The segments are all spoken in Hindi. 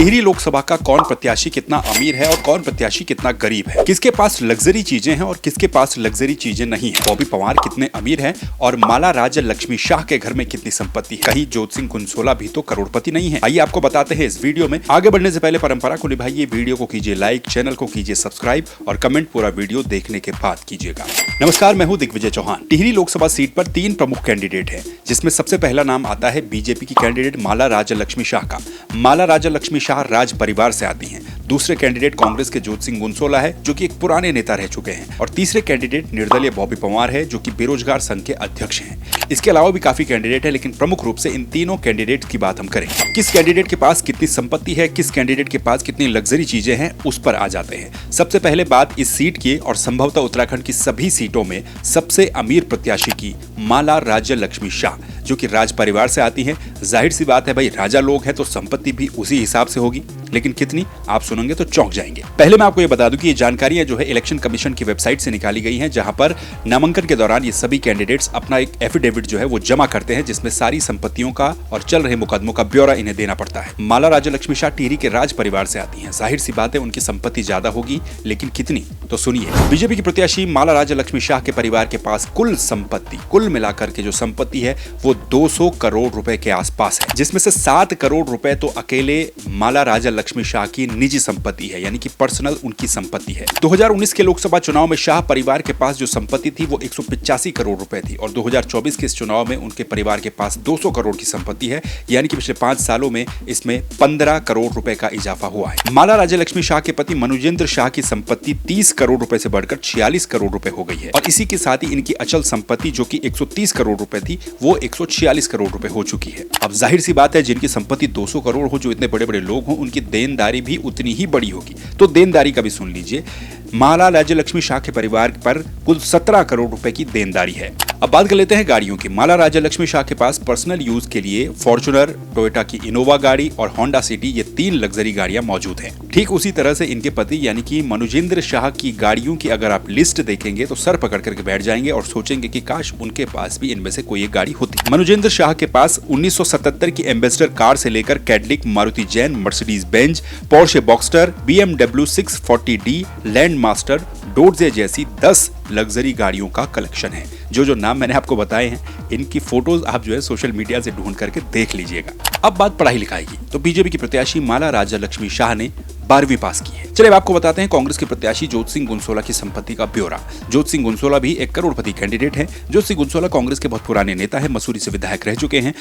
टिहरी लोकसभा का कौन प्रत्याशी कितना अमीर है और कौन प्रत्याशी कितना गरीब है, किसके पास लग्जरी चीजें हैं और किसके पास लग्जरी चीजें नहीं है, बॉबी पवार कितने अमीर हैं और माला राज्य लक्ष्मी शाह के घर में कितनी संपत्ति है, कहीं जोत सिंह कुंसोला भी तो करोड़पति नहीं है। आइए आपको बताते हैं इस वीडियो में। आगे बढ़ने से पहले परंपरा को निभाइए, वीडियो को कीजिए लाइक, चैनल को कीजिए सब्सक्राइब और कमेंट पूरा वीडियो देखने के बाद कीजिएगा। नमस्कार, मैं हूं दिग्विजय चौहान। टिहरी लोकसभा सीट पर 3 प्रमुख कैंडिडेट हैं, जिसमें सबसे पहला नाम आता है बीजेपी की कैंडिडेट माला राज्य लक्ष्मी शाह का। माला राज्य लक्ष्मी शाह राज परिवार से आती हैं। दूसरे कैंडिडेट कांग्रेस के जोत सिंह कुंसोला है, जो कि एक पुराने नेता रह चुके हैं, और तीसरे कैंडिडेट निर्दलीय बॉबी पवार है, जो कि बेरोजगार संघ के अध्यक्ष हैं। इसके अलावा भी काफी कैंडिडेट है, लेकिन प्रमुख रूप से इन तीनों कैंडिडेट की बात हम करेंगे। किस कैंडिडेट के पास कितनी संपत्ति है, किस कैंडिडेट के पास कितनी लग्जरी चीजें हैं, उस पर आ जाते हैं। सबसे पहले बात इस सीट की और संभवतः उत्तराखंड की सभी सीटों में सबसे अमीर प्रत्याशी की, माला राज्य लक्ष्मी शाह, जो कि राज परिवार से आती हैं। जाहिर सी बात है भाई, राजा लोग हैं तो संपत्ति भी उसी हिसाब से होगी, लेकिन कितनी आप सुनेंगे तो चौंक जाएंगे। पहले मैं आपको ये बता दूं कि ये जानकारियां जो है इलेक्शन कमीशन की वेबसाइट से निकाली गई हैं, जहां पर नामांकन के दौरान ये सभी कैंडिडेट्स अपना एक एफिडेविट जो है वो जमा करते हैं, जिसमें सारी संपत्तियों का और चल रहे मुकदमों का ब्यौरा इन्हें देना पड़ता है। माला राज्य लक्ष्मी शाह टिहरी के राज परिवार से आती हैं। जाहिर सी बात है उनकी संपत्ति ज्यादा होगी, लेकिन कितनी तो सुनिए। बीजेपी की प्रत्याशी माला राज्य लक्ष्मी शाह के परिवार के पास कुल संपत्ति, कुल मिलाकर के जो संपत्ति है वो 200 करोड़ रुपए के आसपास है, जिसमें से 7 करोड़ रुपए तो अकेले माला राज्य लक्ष्मी शाह की निजी संपत्ति है, यानी कि पर्सनल उनकी संपत्ति है। 2019 के लोकसभा चुनाव में शाह परिवार के पास जो संपत्ति थी वो 185 करोड़ रुपए थी, और 2024 के इस चुनाव में उनके परिवार के पास 200 करोड़ की संपत्ति है, यानी कि पिछले 5 सालों में इसमें 15 करोड़ रुपए का इजाफा हुआ है। माला राज्य लक्ष्मी शाह के पति मनोजेंद्र शाह की संपत्ति 30 करोड़ रुपए से बढ़कर 46 करोड़ रुपए हो गई है, और इसी के साथ ही इनकी अचल संपत्ति जो कि 130 करोड़ रुपए थी वो 146 करोड़ रुपए हो चुकी है। अब जाहिर सी बात है, जिनकी संपत्ति 200 करोड़ हो, जो इतने बड़े बड़े लोग हों, उनकी देनदारी भी उतनी ही बड़ी होगी। तो देनदारी का भी सुन लीजिए। माला राज्य लक्ष्मी शाह के परिवार पर कुल 17 करोड़ रुपए की देनदारी है। अब बात कर लेते हैं गाड़ियों की। माला राज्य लक्ष्मी शाह के पास पर्सनल यूज के लिए फॉर्च्यूनर, टोयोटा की इनोवा गाड़ी और होंडा सिटी, ये 3 लग्जरी गाड़ियां मौजूद हैं। ठीक उसी तरह से इनके पति यानी कि मनोजेंद्र शाह की गाड़ियों की अगर आप लिस्ट देखेंगे तो सर पकड़ करके बैठ जाएंगे और सोचेंगे कि काश उनके पास भी इनमें से कोई एक गाड़ी होती। मनोजेंद्र शाह के पास 1977 की एम्बेसडर कार से लेकर Cadillac, Maruti Zen, Mercedes Benz, Porsche Boxster, BMW 640D, Land Master, Dodge जैसी 10 लग्जरी गाड़ियों का कलेक्शन है। जो नाम मैंने आपको बताए हैं, इनकी फोटोज आप जो है सोशल मीडिया से ढूंढ करके देख लीजिएगा। अब बात पढ़ाई लिखाई की, तो बीजेपी की प्रत्याशी माला राज्य लक्ष्मी शाह ने 12वीं पास की है। चलिए आपको बताते हैं कांग्रेस के प्रत्याशी जोत सिंह कुंसोला की संपत्ति का ब्यौरा। जोत सिंह कुंसोला भी एक करोड़पति कैंडिडेट है। जोत सिंह कुंसोला कांग्रेस के बहुत पुराने नेता है, मसूरी से विधायक रह चुके हैं।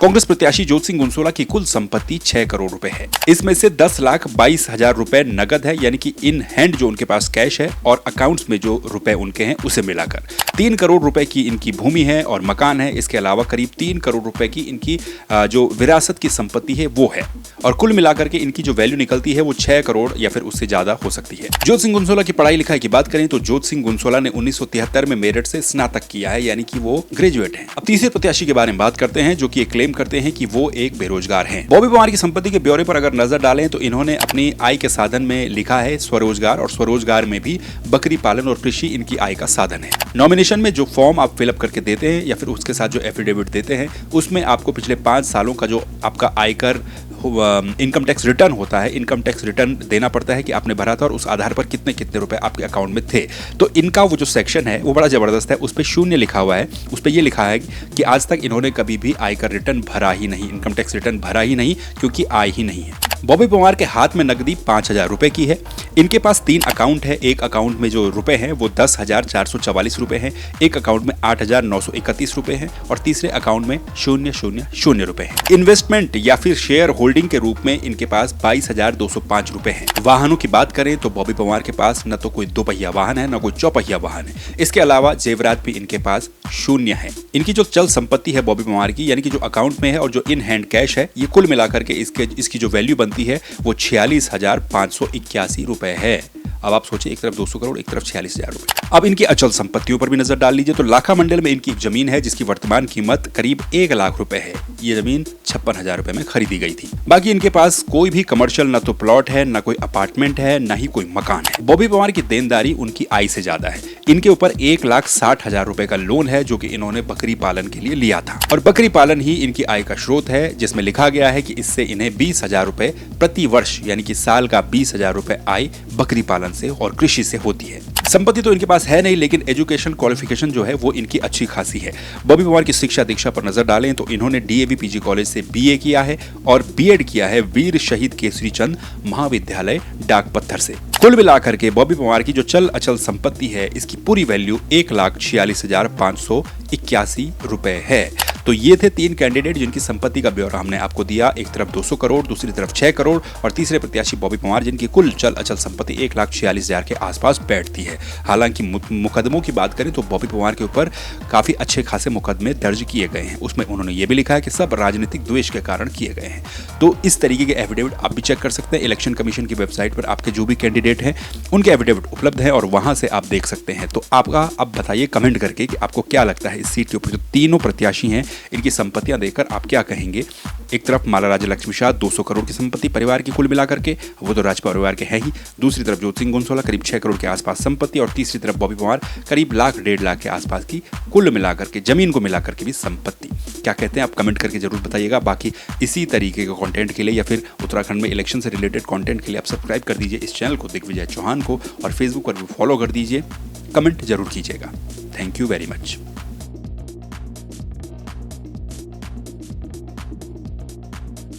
कांग्रेस प्रत्याशी जोत सिंह कुंसोला की कुल संपत्ति 6 करोड़ रुपए है। इसमें से 10,22,000 रुपए नगद है, यानी कि इन हैंड जो उनके पास कैश है, और अकाउंट्स में जो रुपए उनके हैं उसे मिलाकर 3 करोड़ रुपए की इनकी भूमि है और मकान है। इसके अलावा करीब 3 करोड़ रुपए की इनकी जो विरासत की संपत्ति है वो है, और कुल मिलाकर के इनकी जो वैल्यू निकलती है वो 6 करोड़ या फिर उससे ज्यादा हो सकती है। जोत सिंह कुंसोला की पढ़ाई लिखाई की बात करें तो जोत सिंह कुंसोला ने 1973 में मेरठ से स्नातक किया है, यानी कि वो ग्रेजुएट हैं। अब तीसरे प्रत्याशी के बारे में बात करते हैं, जो कि क्लेम करते हैं कि वो एक बेरोजगार हैं। बॉबी पवार की संपत्ति के ब्यौरे पर अगर नजर डालें तो इन्होंने अपनी आय के साधन में लिखा है स्वरोजगार, और स्वरोजगार में भी बकरी पालन और कृषि इनकी आय का साधन है। नॉमिनेशन में जो फॉर्म आप फिलअप करके देते हैं या फिर उसके साथ जो एफिडेविट देते हैं, उसमें आपको पिछले 5 सालों का जो आपका आयकर इनकम टैक्स रिटर्न होता है, इनकम टैक्स रिटर्न देना पड़ता है कि आपने भरा था और उस आधार पर कितने कितने रुपए आपके अकाउंट में थे। तो इनका वो जो सेक्शन है वो बड़ा जबरदस्त है। उस पर 0 लिखा हुआ है। उस पर ये लिखा है कि आज तक इन्होंने कभी भी आयकर रिटर्न भरा ही नहीं, इनकम टैक्स रिटर्न भरा ही नहीं, क्योंकि आय ही नहीं है। बॉबी पवार के हाथ में नकदी 5,000 रुपए की है। इनके पास 3 अकाउंट है। एक अकाउंट में जो रुपए हैं वो 10,444 रुपए हैं, एक अकाउंट में 8,931 रुपए हैं, और तीसरे अकाउंट में 000 रुपए हैं। इन्वेस्टमेंट या फिर शेयर होल्डिंग के रूप में इनके पास 22,205 रुपए हैं। वाहनों की बात करें तो बॉबी पवार के पास न तो कोई 2 पहिया वाहन है, न कोई 4 पहिया वाहन है। इसके अलावा जेवरात भी इनके पास 0 है। इनकी जो चल संपत्ति है बॉबी पवार की, यानी कि जो अकाउंट में है और जो इन हैंड कैश है, ये कुल मिलाकर के इसकी जो वैल्यू बनती है वो 46,581 रुपए है। अब आप सोचिए, एक तरफ 200 करोड़, एक तरफ 46,000 रुपए। अब इनकी अचल संपत्तियों पर भी नजर डाल लीजिए तो लाखा मंडल में इनकी एक जमीन है जिसकी वर्तमान कीमत करीब 1 लाख रुपए है। ये जमीन 56,000 रुपए में खरीदी गई थी। बाकी इनके पास कोई भी कमर्शियल न तो प्लॉट है, न कोई अपार्टमेंट है, न ही कोई मकान है। बॉबी पवार की देनदारी उनकी आय से ज्यादा है। इनके ऊपर 1,60,000 रुपए का लोन है जो कि इन्होंने बकरी पालन के लिए लिया था, और बकरी पालन ही इनकी आय का स्रोत है, जिसमें लिखा गया है कि इससे इन्हें 20,000 रुपए प्रति वर्ष यानी कि साल का 20,000 रुपए आय बकरी पालन से और कृषि से होती है। संपत्ति तो इनके पास है नहीं, लेकिन एजुकेशन क्वालिफिकेशन जो है वो इनकी अच्छी खासी है। बॉबी पवार की शिक्षा दीक्षा पर नजर डालें तो इन्होंने डीएवी पीजी कॉलेज से बीए किया है और बीएड किया है वीर शहीद केसरी चंद महाविद्यालय डाकपत्थर से। कुल मिलाकर के बॉबी पवार की जो चल अचल संपत्ति है इसकी पूरी वैल्यू 1,46,581 रुपए है। तो ये थे 3 कैंडिडेट जिनकी संपत्ति का ब्यौरा हमने आपको दिया। एक तरफ 200 करोड़, दूसरी तरफ 6 करोड़ और तीसरे प्रत्याशी बॉबी पवार जिनकी कुल चल अचल संपत्ति 1,46,000 के आसपास बैठती है। हालांकि मुकदमों की बात करें तो बॉबी पवार के ऊपर काफी अच्छे खासे मुकदमे दर्ज किए गए हैं। उसमें उन्होंने ये भी लिखा है कि सब राजनीतिक द्वेष के कारण किए गए हैं। तो इस तरीके के एफिडेविट आप भी चेक कर सकते हैं। इलेक्शन कमीशन की वेबसाइट पर आपके जो भी कैंडिडेट हैं उनके एफिडेविट उपलब्ध है और वहां से आप देख सकते हैं। तो आपका अब बताइए कमेंट करके कि आपको क्या लगता है इस सीट के ऊपर जो तीनों प्रत्याशी हैं इनकी संपत्तियां देखकर आप क्या कहेंगे। एक तरफ माला राज्य लक्ष्मी शाह 200 करोड़ की संपत्ति परिवार की कुल मिलाकर के, वो तो राजपा परिवार के हैं ही। दूसरी तरफ ज्योति सिंह गुंसोला करीब 6 करोड़ के आसपास संपत्ति और तीसरी तरफ बॉबी पवार करीब लाख 1.5 लाख के आसपास की कुल मिलाकर के जमीन को मिलाकर के भी संपत्ति। क्या कहते हैं आप कमेंट करके जरूर बताइएगा। बाकी इसी तरीके के कंटेंट के लिए या फिर उत्तराखंड में इलेक्शन से रिलेटेड कंटेंट के लिए आप सब्सक्राइब कर दीजिए इस चैनल को दिग्विजय चौहान को और फेसबुक पर भी फॉलो कर दीजिए। कमेंट जरूर कीजिएगा। Thank you very much.